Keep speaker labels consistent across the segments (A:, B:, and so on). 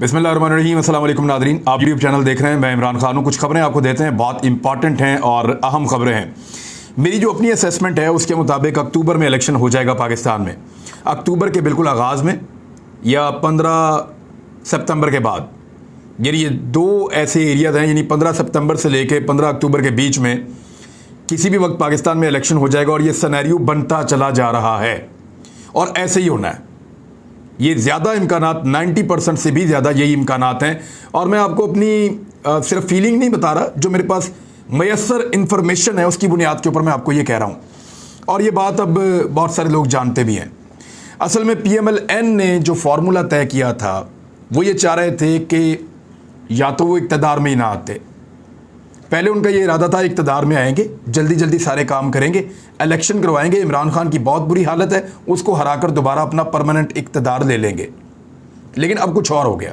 A: बिस्मिल्लाहिर्रहमानिर्रहीम। अस्सलाम वालेकुम नादरीन, आप यूट्यूब चैनल देख रहे हैं। मैं इमरान खान हूँ। कुछ खबरें आपको देते हैं, बहुत इंपॉर्टेंट हैं और अहम खबरें हैं। मेरी जो अपनी असेसमेंट है उसके मुताबिक अक्टूबर में इलेक्शन हो जाएगा पाकिस्तान में। अक्टूबर के बिल्कुल आगाज़ में या 15 सितंबर के बाद। यानी ये दो ऐसे एरियाज हैं, यानी 15 सितंबर से लेके 15 अक्टूबर के बीच में किसी भी वक्त पाकिस्तान में इलेक्शन हो जाएगा और ये सिनेरियो बनता चला जा रहा है और ऐसे ही होना है। ये ज़्यादा इम्कानात, 90% से भी ज़्यादा यही इम्कानात हैं। और मैं आपको अपनी सिर्फ फीलिंग नहीं बता रहा, जो मेरे पास मैसर इन्फॉर्मेशन है उसकी बुनियाद के ऊपर मैं आपको ये कह रहा हूँ। और ये बात अब बहुत सारे लोग जानते भी हैं। असल में PMLN ने जो फार्मूला तय किया था वो ये चाह रहे थे कि या तो वो इक़्तिदार में ही ना आते। पहले उनका ये इरादा था इक़्तिदार में आएंगे, जल्दी जल्दी सारे काम करेंगे, इलेक्शन करवाएंगे, इमरान खान की बहुत बुरी हालत है, उसको हराकर दोबारा अपना परमानेंट इक़्तिदार ले लेंगे। लेकिन अब कुछ और हो गया।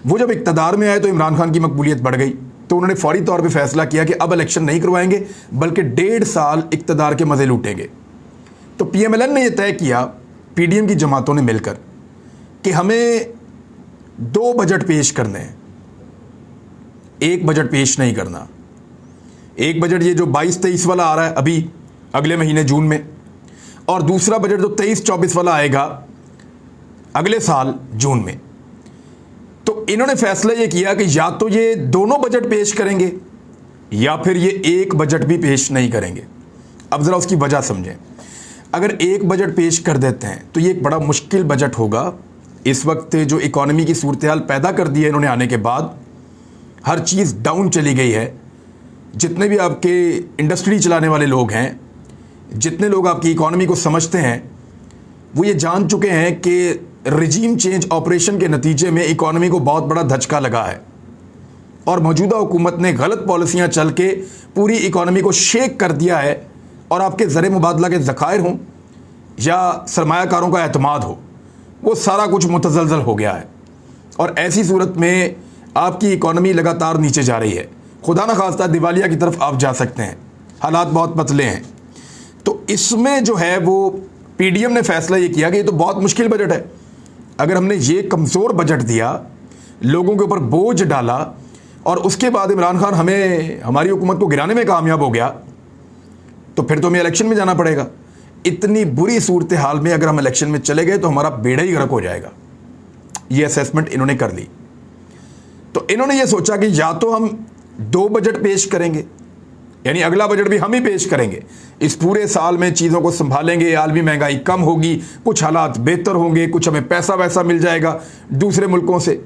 A: वो जब इक़्तिदार में आए तो इमरान खान की मकबूलियत बढ़ गई, तो उन्होंने फौरी तौर पे फैसला किया कि अब इलेक्शन नहीं करवाएंगे बल्कि 1.5 साल इक़्तिदार के मज़े लूटेंगे। तो PMLN ने यह तय किया PDM की जमातों ने मिलकर कि हमें 2 बजट पेश करने हैं, एक बजट पेश नहीं करना। एक बजट ये जो 22-23 वाला आ रहा है अभी अगले महीने जून में, और दूसरा बजट जो 23-24 वाला आएगा अगले साल जून में। तो इन्होंने फैसला ये किया कि या तो ये दोनों बजट पेश करेंगे या फिर ये एक बजट भी पेश नहीं करेंगे। अब ज़रा उसकी वजह समझें। अगर एक बजट पेश कर देते हैं तो ये एक बड़ा मुश्किल बजट होगा। इस वक्त जो इकॉनमी की सूरत हाल पैदा कर दी है इन्होंने आने के बाद, हर चीज़ डाउन चली गई है। जितने भी आपके इंडस्ट्री चलाने वाले लोग हैं, जितने लोग आपकी इकॉनमी को समझते हैं, वो ये जान चुके हैं कि रिजीम चेंज ऑपरेशन के नतीजे में इकॉनमी को बहुत बड़ा धचका लगा है और मौजूदा हुकूमत ने गलत पॉलिसियां चल के पूरी इकॉनमी को शेक कर दिया है। और आपके ज़र मुबादला के ज़खायर हों या सरमायाकारों का एतमाद हो, वो सारा कुछ मुतज़लज़ल हो गया है। और ऐसी सूरत में आपकी इकॉनमी लगातार नीचे जा रही है। खुदा न खास्ता दिवालिया की तरफ आप जा सकते हैं। हालात बहुत पतले हैं। तो इसमें जो है वो PDM ने फैसला ये किया कि ये तो बहुत मुश्किल बजट है। अगर हमने ये कमज़ोर बजट दिया, लोगों के ऊपर बोझ डाला और उसके बाद इमरान खान हमारी हुकूमत को गिराने में कामयाब हो गया, तो फिर तो हमें इलेक्शन में जाना पड़ेगा। इतनी बुरी सूरत हाल में अगर हम इलेक्शन में चले गए तो हमारा बेड़ा ही गर्क हो जाएगा। ये असेसमेंट इन्होंने कर ली। तो इन्होंने ये सोचा कि या तो हम 2 बजट पेश करेंगे, यानी अगला बजट भी हम ही पेश करेंगे, इस पूरे साल में चीज़ों को संभालेंगे, आलमी महंगाई कम होगी, कुछ हालात बेहतर होंगे, कुछ हमें पैसा वैसा मिल जाएगा दूसरे मुल्कों से,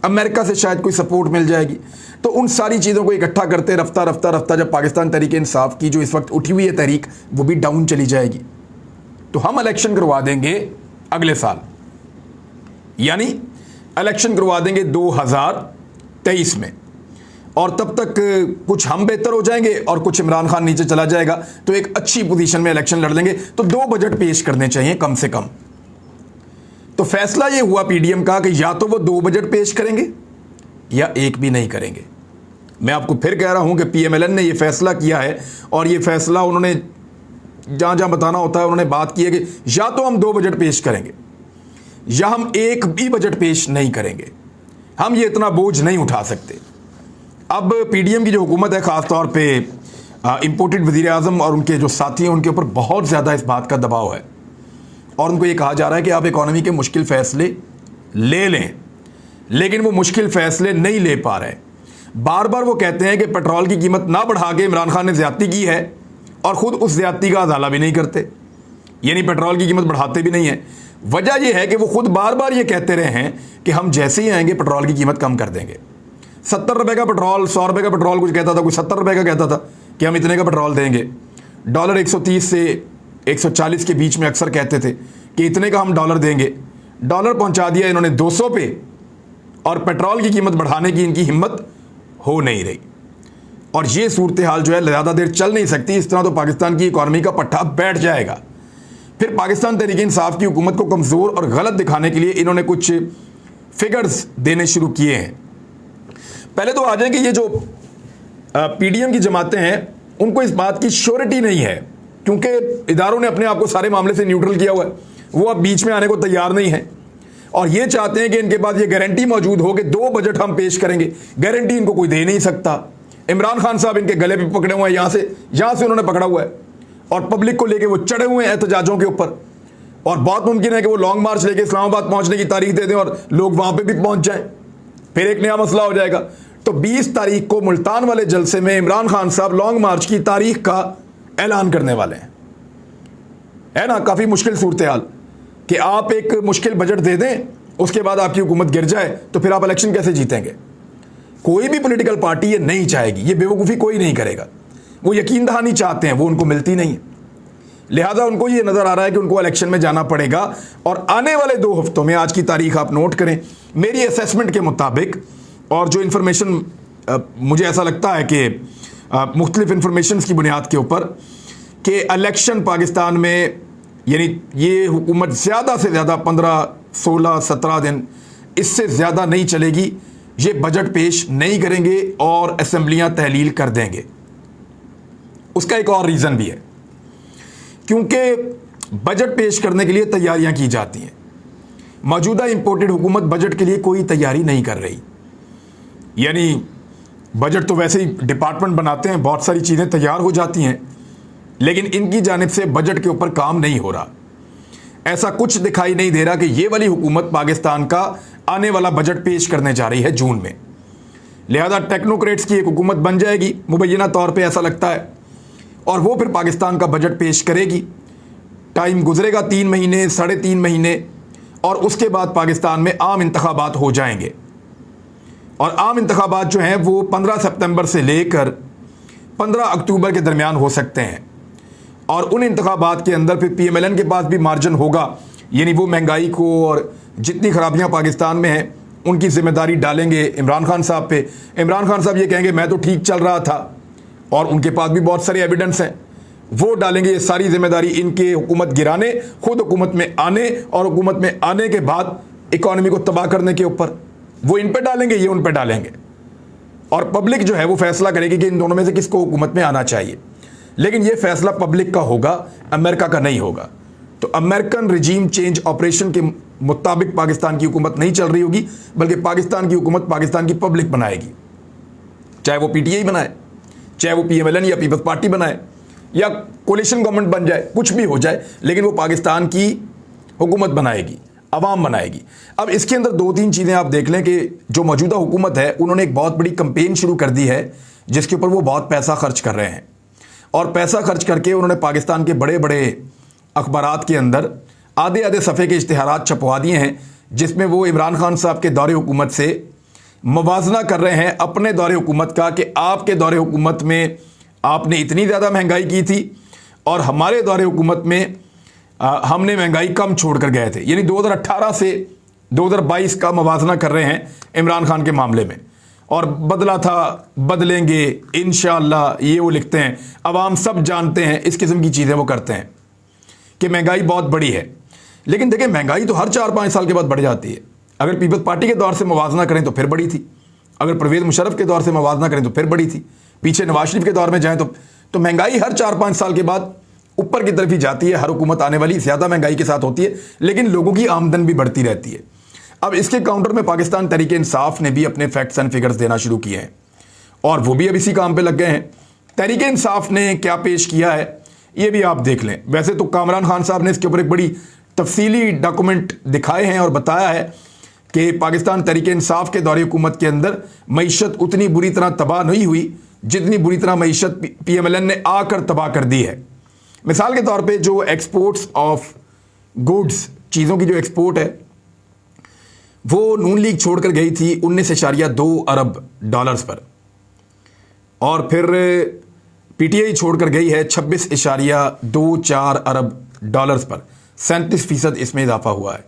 A: अमेरिका से शायद कोई सपोर्ट मिल जाएगी। तो उन सारी चीज़ों को इकट्ठा करते रफ्ता रफ्ता रफ्ता जब पाकिस्तान तहरीक इंसाफ की जो इस वक्त उठी हुई है तहरीक, वो भी डाउन चली जाएगी, तो हम इलेक्शन करवा देंगे अगले साल। यानी इलेक्शन करवा देंगे 2023 में, और तब तक कुछ हम बेहतर हो जाएंगे और कुछ इमरान खान नीचे चला जाएगा, तो एक अच्छी पोजीशन में इलेक्शन लड़ लेंगे। तो 2 बजट पेश करने चाहिए कम से कम। तो फैसला ये हुआ PDM का कि या तो वो 2 बजट पेश करेंगे या एक भी नहीं करेंगे। मैं आपको फिर कह रहा हूं कि PMLN ने यह फैसला किया है और ये फैसला उन्होंने जहां जहां बताना होता है उन्होंने बात की है कि या तो हम 2 बजट पेश करेंगे या हम एक भी बजट पेश नहीं करेंगे। हम ये इतना बोझ नहीं उठा सकते। अब PDM की जो हुकूमत है, ख़ास तौर पे इम्पोर्टेड वज़ीर आज़म और उनके जो साथी हैं, उनके ऊपर बहुत ज़्यादा इस बात का दबाव है और उनको ये कहा जा रहा है कि आप इकॉनमी के मुश्किल फ़ैसले ले लें, लेकिन वो मुश्किल फ़ैसले नहीं ले पा रहे। बार बार वो कहते हैं कि पेट्रोल की कीमत ना बढ़ा के इमरान खान ने ज़्यादती की है और ख़ुद उस ज़्यादती का अज़ाला भी नहीं करते, यानी पेट्रोल की कीमत बढ़ाते भी नहीं है। वजह यह है कि वो खुद बार बार ये कहते रहे हैं कि हम जैसे ही आएंगे पेट्रोल की कीमत कम कर देंगे। 70 रुपये का पेट्रोल, 100 रुपये का पेट्रोल कुछ कहता था, कोई 70 रुपये का कहता था कि हम इतने का पेट्रोल देंगे। डॉलर 130 से 140 के बीच में अक्सर कहते थे कि इतने का हम डॉलर देंगे। डॉलर पहुंचा दिया इन्होंने 200 पे और पेट्रोल की कीमत बढ़ाने की इनकी हिम्मत हो नहीं रही। और ये सूरत हाल जो है ज़्यादा देर चल नहीं सकती। इस तरह तो पाकिस्तान की इकॉनमी का पट्टा बैठ जाएगा। फिर पाकिस्तान तहरीक इंसाफ की हुकूमत को कमज़ोर और गलत दिखाने के लिए इन्होंने कुछ फिगर्स देने शुरू किए हैं। पहले तो आ जाए कि ये जो PDM की जमातें हैं उनको इस बात की श्योरिटी नहीं है, क्योंकि इदारों ने अपने आप को सारे मामले से न्यूट्रल किया हुआ है। वो अब बीच में आने को तैयार नहीं है। और ये चाहते हैं कि इनके पास ये गारंटी मौजूद हो कि 2 बजट हम पेश करेंगे। गारंटी इनको कोई दे नहीं सकता। इमरान खान साहब इनके गले पे पकड़े हुए हैं, यहां से उन्होंने पकड़ा हुआ है और पब्लिक को लेके वो चढ़े हुए हैं एहतजाजों के ऊपर। और बहुत मुमकिन है कि वो लॉन्ग मार्च लेके इस्लामाबाद पहुंचने की तारीख दे दें और लोग वहां पे भी पहुंच जाएं, फिर एक नया मसला हो जाएगा। तो 20 तारीख को मुल्तान वाले जलसे में इमरान खान साहब लॉन्ग मार्च की तारीख का ऐलान करने वाले हैं। है ना, काफी मुश्किल सूरत हाल कि आप एक मुश्किल बजट दे दें, उसके बाद आपकी हुकूमत गिर जाए, तो फिर आप इलेक्शन कैसे जीतेंगे? कोई भी पॉलिटिकल पार्टी ये नहीं चाहेगी, ये बेवकूफ़ी कोई नहीं करेगा। वो यकीन दहानी चाहते हैं, वो उनको मिलती नहीं है, लिहाजा उनको ये नज़र आ रहा है कि उनको इलेक्शन में जाना पड़ेगा। और आने वाले 2 हफ्तों में, आज की तारीख आप नोट करें, मेरी असेसमेंट के मुताबिक और जो इन्फॉर्मेशन मुझे ऐसा लगता है कि मुख्तलिफ इन्फॉर्मेशन की बुनियाद के ऊपर कि इलेक्शन पाकिस्तान में, यानी ये हुकूमत ज़्यादा से ज़्यादा 15, 16, 17 दिन, इससे ज़्यादा नहीं चलेगी। ये बजट पेश नहीं करेंगे और असेंबलियां तहलील कर देंगे। उसका एक और रीज़न भी है, क्योंकि बजट पेश करने के लिए तैयारियां की जाती हैं। मौजूदा इंपोर्टेड हुकूमत बजट के लिए कोई तैयारी नहीं कर रही। यानी बजट तो वैसे ही डिपार्टमेंट बनाते हैं, बहुत सारी चीज़ें तैयार हो जाती हैं, लेकिन इनकी जानिब से बजट के ऊपर काम नहीं हो रहा। ऐसा कुछ दिखाई नहीं दे रहा कि ये वाली हुकूमत पाकिस्तान का आने वाला बजट पेश करने जा रही है जून में। लिहाजा टेक्नोक्रेट्स की एक हुकूमत बन जाएगी मुबैना तौर पे, ऐसा लगता है, और वो फिर पाकिस्तान का बजट पेश करेगी। टाइम गुजरेगा 3 महीने, 3.5 महीने, और उसके बाद पाकिस्तान में आम इंतखाबात हो जाएंगे। और आम इंतखाबात जो हैं वो 15 सितंबर से लेकर 15 अक्टूबर के दरमियान हो सकते हैं। और उन इंतखाबात के अंदर फिर PMLN के पास भी मार्जिन होगा, यानी वो महंगाई को और जितनी खराबियां पाकिस्तान में हैं उनकी जिम्मेदारी डालेंगे इमरान खान साहब पे। इमरान खान साहब ये कहेंगे मैं तो ठीक चल रहा था, और उनके पास भी बहुत सारे एविडेंस हैं, वो डालेंगे ये सारी जिम्मेदारी इनके हुकूमत गिराने, खुद हुकूमत में आने और हुकूमत में आने के बाद इकॉनमी को तबाह करने के ऊपर। वो इन पे डालेंगे, ये उन पे डालेंगे, और पब्लिक जो है वो फैसला करेगी कि इन दोनों में से किसको हुकूमत में आना चाहिए। लेकिन ये फैसला पब्लिक का होगा, अमेरिका का नहीं होगा। तो अमेरिकन रिजीम चेंज ऑपरेशन के मुताबिक पाकिस्तान की हुकूमत नहीं चल रही होगी, बल्कि पाकिस्तान की हुकूमत पाकिस्तान की पब्लिक बनाएगी। चाहे वो PTI बनाए, चाहे वो PMLN या पीपल्स पार्टी बनाए, या कोलिशन गवर्नमेंट बन जाए, कुछ भी हो जाए, लेकिन वो पाकिस्तान की हुकूमत बनाएगी, अवाम बनाएगी। अब इसके अंदर 2-3 चीज़ें आप देख लें कि जो मौजूदा हुकूमत है उन्होंने एक बहुत बड़ी कंपेन शुरू कर दी है, जिसके ऊपर वो बहुत पैसा खर्च कर रहे हैं। और पैसा खर्च करके उन्होंने पाकिस्तान के बड़े बड़े अखबारात के अंदर आधे सफ़े के इश्तिहारात छपवा दिए हैं, जिसमें वो इमरान खान साहब के दौरे हुकूमत से मवाजना कर रहे हैं अपने दौरे हुकूमत का, कि आपके दौरे हुकूमत में आपने इतनी ज़्यादा महंगाई की थी और हमारे दौरे हुकूमत में हमने महंगाई कम छोड़ कर गए थे। यानी 2018 से 2022 का मवाजना कर रहे हैं इमरान खान के मामले में। और बदला था, बदलेंगे इंशाअल्लाह, ये वो लिखते हैं। अवाम सब जानते हैं, इस किस्म की चीज़ें वो करते हैं कि महंगाई बहुत बड़ी है। लेकिन देखिए, महंगाई तो हर 4-5 साल के बाद बढ़ जाती है। अगर पीपल्स पार्टी के दौर से मवाजना करें तो फिर बढ़ी थी, अगर परवेज़ मुशर्रफ के दौर से मवाजना करें तो फिर बढ़ी थी, पीछे नवाज शरीफ के दौर में जाएं तो महंगाई हर 4-5 साल के बाद ऊपर की तरफ ही जाती है। हर हुकूमत आने वाली ज़्यादा महंगाई के साथ होती है, लेकिन लोगों की आमदन भी बढ़ती रहती है। अब इसके काउंटर में पाकिस्तान तहरीक इंसाफ ने भी अपने फैक्ट्स एंड फिगर्स देना शुरू किए हैं, और वो भी अब इसी काम पे लग गए हैं। तहरीक इंसाफ ने क्या पेश किया है ये भी आप देख लें। वैसे तो कामरान खान साहब ने इसके ऊपर एक बड़ी तफसीली डॉक्यूमेंट दिखाए हैं और बताया है कि पाकिस्तान तहरीक इंसाफ के दौरे हुकूमत के अंदर मईशत उतनी बुरी तरह तबाह नहीं हुई जितनी बुरी तरह मईशत PMLN ने आकर तबाह कर दी है। मिसाल के तौर पे जो एक्सपोर्ट्स ऑफ गुड्स, चीज़ों की जो एक्सपोर्ट है, वो नून लीग छोड़कर गई थी 19.2 अरब डॉलर्स पर, और फिर PTI छोड़कर गई है 26.24 अरब डॉलर्स पर। 37% इसमें इजाफा हुआ है।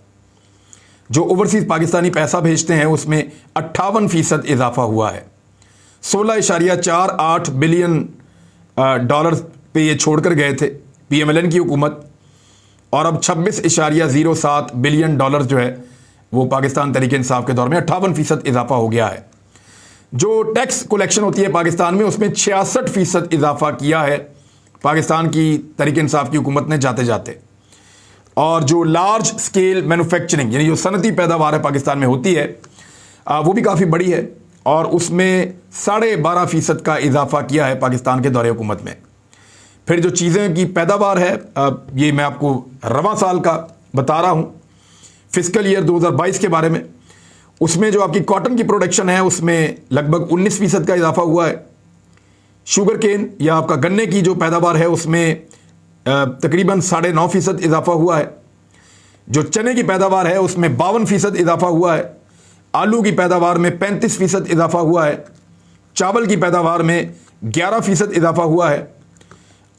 A: जो ओवरसीज पाकिस्तानी पैसा भेजते हैं उसमें 58% इजाफा हुआ है। 16.48 बिलियन डॉलर पे ये छोड़कर गए थे PMLN की हुकूमत, और अब 26.07 बिलियन डॉलर जो है वो पाकिस्तान तहरीक इंसाफ के दौर में 58% इजाफा हो गया है। जो टैक्स कलेक्शन होती है पाकिस्तान में उसमें 66% इजाफा किया है पाकिस्तान की तहरीक इंसाफ की हुकूमत ने जाते जाते। और जो लार्ज स्केल मैन्युफैक्चरिंग यानी जो सनती पैदावार है पाकिस्तान में होती है वो भी काफ़ी बड़ी है और उसमें 12.5% का इजाफा किया है पाकिस्तान के दौरे हुकूमत में। फिर जो चीज़ें की पैदावार है ये मैं आपको रवां साल का बता रहा हूँ, फिस्कल ईयर 2022 के बारे में। उसमें जो आपकी कॉटन की प्रोडक्शन है उसमें लगभग 19% का इजाफा हुआ है। शुगर केन या आपका गन्ने की जो पैदावार है उसमें तकरीबन 9.5% इजाफा हुआ है। जो चने की पैदावार है उसमें 52% इजाफा हुआ है। आलू की पैदावार में 35% इजाफा हुआ है। चावल की पैदावार में 11% इजाफा हुआ है।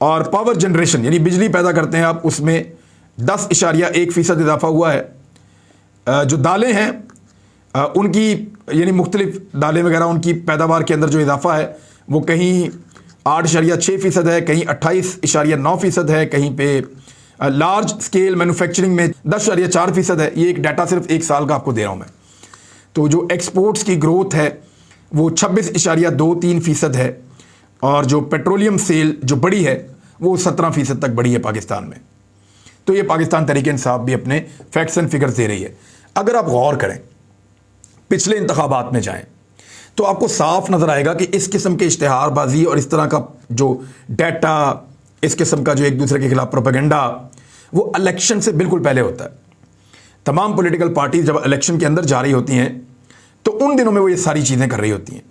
A: और पावर जनरेशन यानी बिजली पैदा करते हैं आप, उसमें 10.1% इजाफा हुआ है। जो दालें हैं उनकी यानी मुख्तलिफ दालें वगैरह उनकी पैदावार के अंदर जो इजाफा है वो कहीं 8.6% है, कहीं 28.9% है, कहीं पे लार्ज स्केल मैन्युफैक्चरिंग में 10.4% है। ये एक डाटा सिर्फ एक साल का आपको दे रहा हूँ मैं। तो जो एक्सपोर्ट्स की ग्रोथ है वो 26.23% है और जो पेट्रोलियम सेल जो बड़ी है वो 17% तक बढ़ी है पाकिस्तान में। तो ये पाकिस्तान तहरीक इंसाफ भी अपने फैक्ट्स एंड फिगर्स दे रही है। अगर आप गौर करें पिछले इंतखाबात में जाएं तो आपको साफ नजर आएगा कि इस किस्म के इश्तिहारबाजी और इस तरह का जो डाटा, इस किस्म का जो एक दूसरे के खिलाफ प्रोपेगेंडा वो इलेक्शन से बिल्कुल पहले होता है। तमाम पॉलिटिकल पार्टीज जब इलेक्शन के अंदर जा रही होती हैं तो उन दिनों में वो ये सारी चीज़ें कर रही होती हैं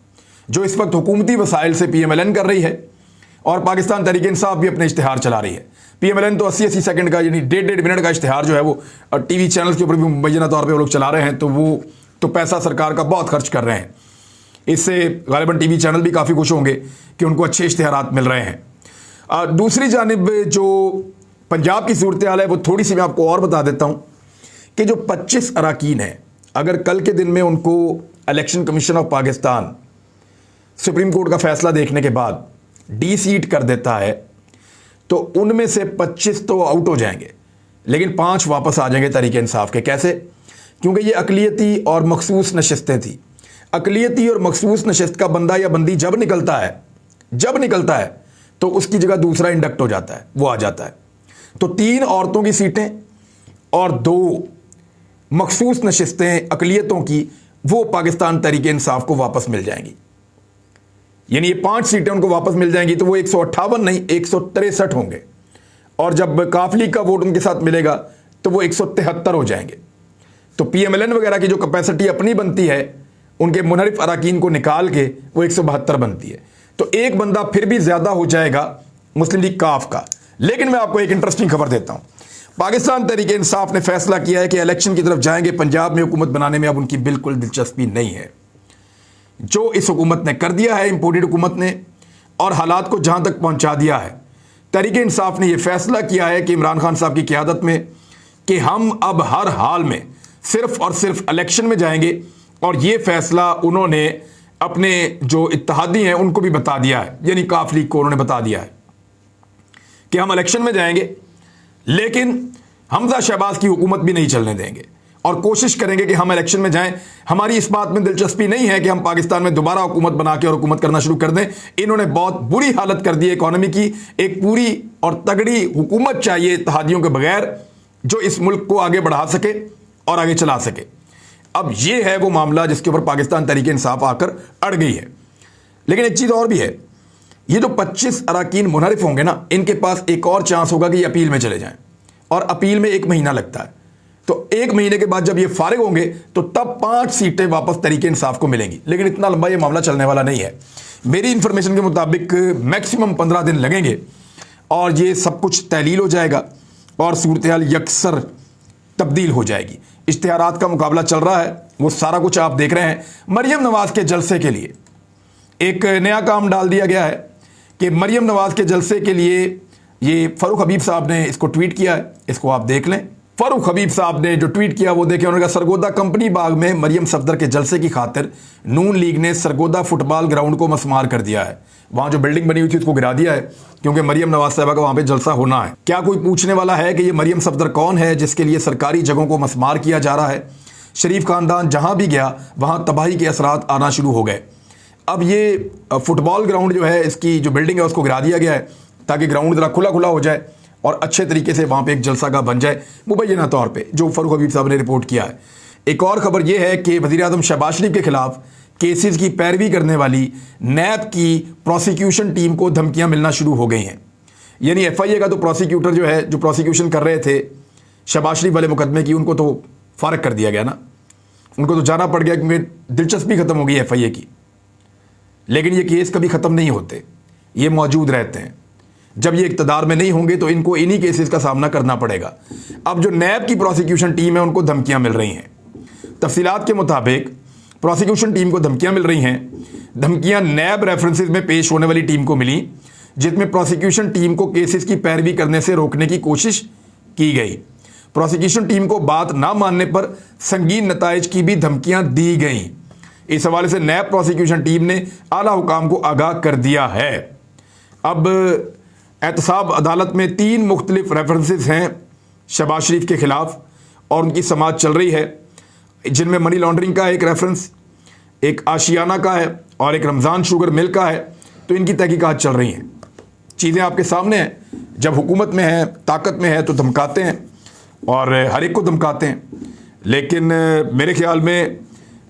A: जो इस वक्त हुकूमती वसाइल से PMLN कर रही है और पाकिस्तान तहरीक इंसाफ भी अपने इश्तिहार चला रही है। PMLN तो 80-80 सेकंड का यानी 1.5 मिनट का इश्तिहार जो है वो टीवी चैनल्स के ऊपर भी मुबैना तौर पर वो लोग चला रहे हैं। तो वो तो पैसा सरकार का बहुत खर्च कर रहे हैं। इससे गालिबन टीवी चैनल भी काफ़ी खुश होंगे कि उनको अच्छे इश्तिहारात मिल रहे हैं। दूसरी जानिब जो पंजाब की सूरत हाल है वो थोड़ी सी मैं आपको और बता देता हूँ कि जो 25 अरकान हैं, अगर कल के दिन में उनको election commission of Pakistan supreme court का फैसला देखने के बाद डी-सीट कर देता है तो उनमें से 25 तो आउट हो जाएंगे, लेकिन 5 वापस आ जाएंगे तहरीक इंसाफ के। कैसे? क्योंकि ये अकलियती और मखसूस नशिस्तें थी। अकलियती और मखसूस नशिस्त का बंदा या बंदी जब निकलता है तो उसकी जगह दूसरा इंडक्ट हो जाता है, वो आ जाता है। तो 3 औरतों की सीटें और 2 मखसूस नशिस्तें अकलियतों की वो पाकिस्तान तहरीक इंसाफ को वापस मिल जाएंगी। यानी ये 5 सीटें उनको वापस मिल जाएंगी तो वो 158 नहीं 163 होंगे और जब काफ लीग का वोट उनके साथ मिलेगा तो वो 173 हो जाएंगे। तो PMLN वगैरह की जो कैपेसिटी अपनी बनती है उनके मुनहरिफ अरकान को निकाल के वो 172 बनती है। तो एक बंदा फिर भी ज्यादा हो जाएगा मुस्लिम लीग काफ का। लेकिन मैं आपको एक इंटरेस्टिंग खबर देता हूं। पाकिस्तान तहरीक इंसाफ ने फैसला किया है कि इलेक्शन की तरफ जाएंगे। पंजाब में हुकूमत बनाने में अब उनकी बिल्कुल दिलचस्पी नहीं है। जो इस हुकूमत ने कर दिया है, इंपोर्टेड हुकूमत ने, और हालात को जहां तक पहुंचा दिया है, तहरीक इंसाफ ने यह फैसला किया है कि इमरान खान साहब की क़यादत में कि हम अब हर हाल में सिर्फ और सिर्फ इलेक्शन में जाएंगे। और यह फैसला उन्होंने अपने जो इत्तेहादी हैं उनको भी बता दिया है, यानी काफ लीग को उन्होंने बता दिया है कि हम इलेक्शन में जाएंगे लेकिन हमजा शहबाज की हुकूमत भी नहीं चलने देंगे और कोशिश करेंगे कि हम इलेक्शन में जाएं। हमारी इस बात में दिलचस्पी नहीं है कि हम पाकिस्तान में दोबारा हुकूमत बना के और हुकूमत करना शुरू कर दें। इन्होंने बहुत बुरी हालत कर दी है इकॉनमी की। एक पूरी और तगड़ी हुकूमत चाहिए इत्तेहादियों के बगैर जो इस मुल्क को आगे बढ़ा सके और आगे चला सके। अब ये है वो मामला जिसके ऊपर पाकिस्तान तहरीक इंसाफ आकर अड़ गई है। लेकिन एक चीज़ और भी है, ये जो 25 अरकान मुनहरिफ होंगे ना, इनके पास एक और चांस होगा कि ये अपील में चले जाएं और अपील में 1 महीना लगता है। तो 1 महीने के बाद जब ये फारिग होंगे तो तब 5 सीटें वापस तहरीक इंसाफ को मिलेंगी। लेकिन इतना लंबा ये मामला चलने वाला नहीं है। मेरी इंफॉर्मेशन के मुताबिक मैक्सिमम 15 दिन लगेंगे और ये सब कुछ तहलील हो जाएगा और सूरत हाल यकसर तब्दील हो जाएगी। इश्तिहारात का मुकाबला चल रहा है, वो सारा कुछ आप देख रहे हैं। मरियम नवाज के जलसे के लिए एक नया काम डाल दिया गया है कि मरियम नवाज के जलसे के लिए ये फ़ारूक हबीब साहब ने इसको ट्वीट किया है। इसको आप देख लें। फ़ारूक हबीब साहब ने जो ट्वीट किया वो देखें। उन्होंने कहा, सरगोदा कंपनी बाग में मरियम सफदर के जलसे की खातिर नून लीग ने सरगोदा फुटबॉल ग्राउंड को मसमार कर दिया है। वहाँ जो बिल्डिंग बनी हुई थी उसको गिरा दिया है क्योंकि मरियम नवाज साहबा का वहाँ पे जलसा होना है। क्या कोई पूछने वाला है कि ये मरियम सफदर कौन है जिसके लिए सरकारी जगहों को मसमार किया जा रहा है? शरीफ खानदान जहाँ भी गया वहाँ तबाही के असरात आना शुरू हो गए। अब ये फुटबॉल ग्राउंड जो है, इसकी जो बिल्डिंग है उसको गिरा दिया गया है ताकि ग्राउंड ज़रा खुला खुला हो जाए और अच्छे तरीके से वहाँ पे एक जलसा का बन जाए मुबैना तौर पे, जो फ़ारूक हबीब साहब ने रिपोर्ट किया है। एक और ख़बर यह है कि वज़ीर आज़म शहबाज शरीफ के खिलाफ केसेस की पैरवी करने वाली नैब की प्रोसिक्यूशन टीम को धमकियाँ मिलना शुरू हो गई हैं। यानी FIA का तो प्रोसिक्यूटर जो है, जो प्रोसिक्यूशन कर रहे थे शहबाज शरीफ वाले मुकदमे की, उनको तो फारग कर दिया गया ना, उनको तो जाना पड़ गया क्योंकि दिलचस्पी खत्म हो गई FIA की। लेकिन ये केस कभी ख़त्म नहीं होते, ये मौजूद रहते हैं। जब ये इक़्तिदार में नहीं होंगे तो इनको इन्हीं केसेस का सामना करना पड़ेगा। अब जो नैब की प्रोसिक्यूशन टीम है उनको धमकियां मिल रही हैं। तफसीलात के मुताबिक प्रोसिक्यूशन टीम को धमकियां मिल रही हैं। धमकियां नैब रेफरेंसेस में पेश होने वाली टीम को मिली, जिसमें प्रोसिक्यूशन टीम को केसेस की पैरवी करने से रोकने की कोशिश की गई। प्रोसिक्यूशन टीम को बात ना मानने पर संगीन नताइज की भी धमकियां दी गई। इस हवाले से नैब प्रोसिक्यूशन टीम ने आला हुकाम को आगाह कर दिया है। अब एहतसाब अदालत में 3 मुख्तलिफ रेफरेंसेस हैं शहबाज शरीफ के खिलाफ और उनकी समाअत चल रही है, जिनमें मनी लॉन्ड्रिंग का एक रेफरेंस, एक आशियाना का है और एक रमज़ान शुगर मिल का है। तो इनकी तहकीकात चल रही हैं। चीज़ें आपके सामने हैं। जब हुकूमत में है, ताकत में है तो धमकाते हैं और हर एक को धमकाते हैं। लेकिन मेरे ख्याल में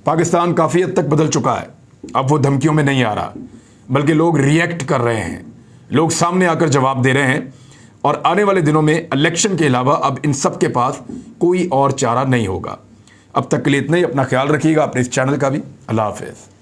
A: पाकिस्तान काफ़ी हद तक बदल चुका है। अब वो धमकियों में नहीं आ रहा, बल्कि लोग रिएक्ट कर रहे हैं, लोग सामने आकर जवाब दे रहे हैं। और आने वाले दिनों में इलेक्शन के अलावा अब इन सब के पास कोई और चारा नहीं होगा। अब तक के लिए इतना ही। अपना ख्याल रखिएगा, अपने इस चैनल का भी। अल्लाह हाफ़िज़।